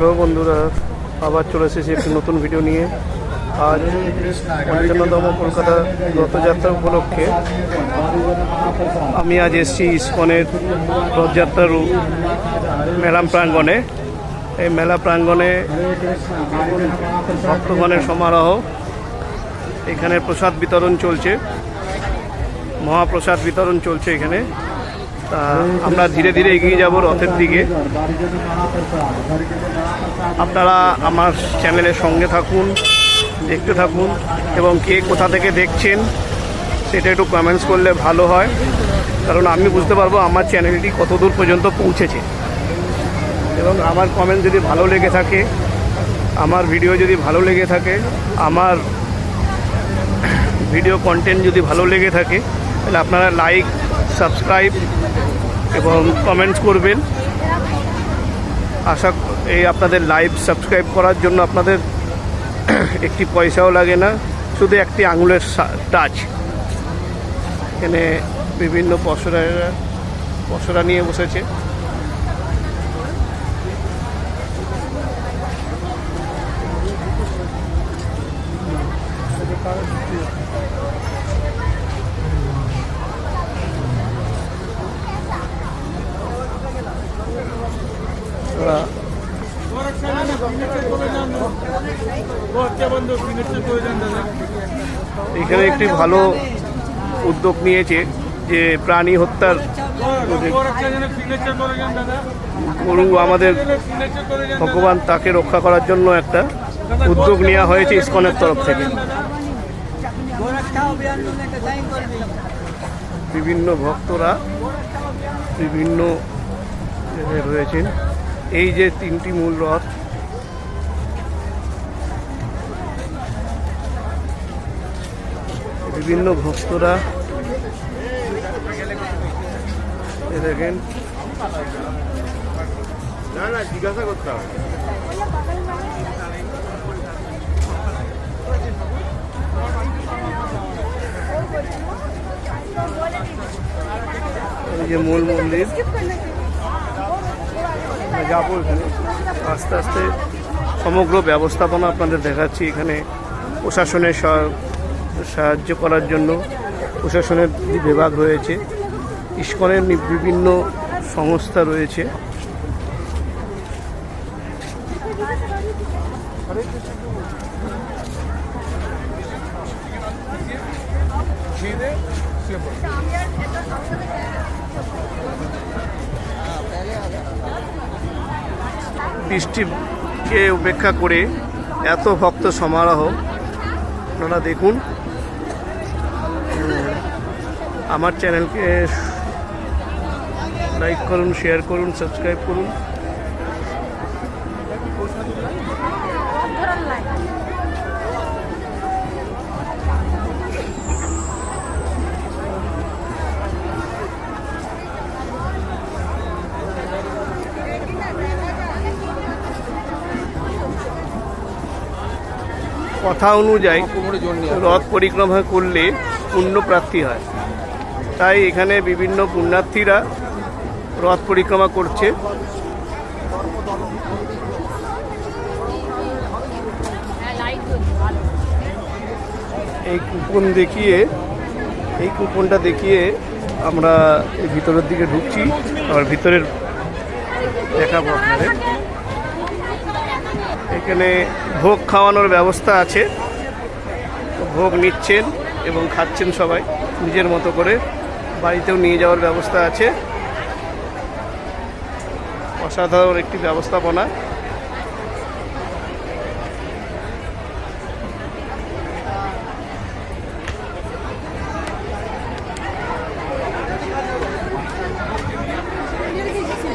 Hello বন্ধুরা, আবার চলে এসেছি একটি নতুন ভিডিও নিয়ে। আজ ৫৫তম কলকাতা রথযাত্রা উপলক্ষে আমি আজ এসেছি ইস্কনের রথযাত্রার মেলা প্রাঙ্গণে। এই মেলা প্রাঙ্গণে ভক্তগণের সমারোহ, এখানে প্রসাদ বিতরণ চলছে, মহাপ্রসাদ বিতরণ চলছে এখানে। তা আমরা ধীরে ধীরে এগিয়ে যাব রথের দিকে। আপনারা আমার চ্যানেলের সঙ্গে থাকুন, দেখতে থাকুন, এবং কে কোথা থেকে দেখছেন সেটা একটু কমেন্টস করলে ভালো হয়, কারণ আমি বুঝতে পারবো আমার চ্যানেলটি কত দূর পর্যন্ত পৌঁছেছে। এবং আমার কমেন্ট যদি ভালো লেগে থাকে, আমার ভিডিও যদি ভালো লেগে থাকে, আমার ভিডিও কন্টেন্ট যদি ভালো লেগে থাকে, তাহলে আপনারা লাইক, সাবস্ক্রাইব এবং কমেন্টস করবেন। আশা এই আপনাদের লাইভ সাবস্ক্রাইব করার জন্য আপনাদের একটি পয়সাও লাগে না, শুধু একটি আঙুলের টাচ। এখানে বিভিন্ন পসরা নিয়ে বসেছে। এখানে একটি ভালো উদ্যোগ নিয়েছে যে প্রাণী হত্যার, গরু আমাদের ভগবান, তাকে রক্ষা করার জন্য একটা উদ্যোগ নেওয়া হয়েছে ইসকনের তরফ থেকে। বিভিন্ন ভক্তরা বিভিন্ন জায়গায় রয়েছেন। এই যে তিনটি মূল রথ, বিভিন্ন ভক্তরা দেখেন। জিজ্ঞাসা করতে হবে। এই যে মূল মন্দির, যাবো এখানে আস্তে আস্তে। সমগ্র ব্যবস্থাপনা আপনাদের দেখাচ্ছি। এখানে প্রশাসনের সাহায্য করার জন্য প্রশাসনের বিভাগ রয়েছে, ইসকনের বিভিন্ন সংস্থা রয়েছে। বৃষ্টিকে উপেক্ষা করে এত ভক্ত সমারোহ, আপনারা দেখুন। আমার চ্যানেলকে লাইক করুন, শেয়ার করুন, সাবস্ক্রাইব করুন। কথা অনুযায়ী রথ পরিক্রমা করলে পুণ্য প্রাপ্তি হয়, তাই এখানে বিভিন্ন পুণ্যার্থীরা রথ পরিক্রমা করছে। এই কুপনটা দেখিয়ে আমরা ভিতরের দিকে ঢুকছি। আর ভিতরের দেখাবো আপনাদের। এখানে ভোগ খাওয়ানোর ব্যবস্থা আছে, ভোগ নিচ্ছেন এবং খাচ্ছেন সবাই নিজের মতো করে। বাড়িতেও নিয়ে যাওয়ার ব্যবস্থা আছে। অসাধারণ একটি ব্যবস্থাপনা।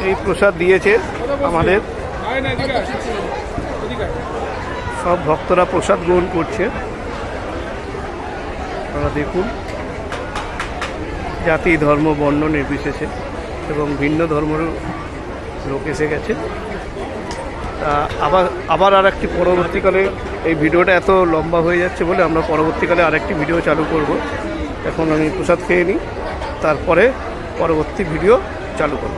এই প্রসাদ দিয়েছে আমাদের, সব ভক্তরা প্রসাদ গ্রহণ করছে। আপনারা দেখুন, জাতি, ধর্ম, বর্ণ নির্বিশেষে এবং ভিন্ন ধর্মেরও লোক এসে গেছে। তা আবার আর একটি পরবর্তীকালে, এই ভিডিওটা এত লম্বা হয়ে যাচ্ছে বলে আমরা পরবর্তীকালে আরেকটি ভিডিও চালু করব। এখন আমি প্রসাদ খেয়ে নিই, তারপরে পরবর্তী ভিডিও চালু করব।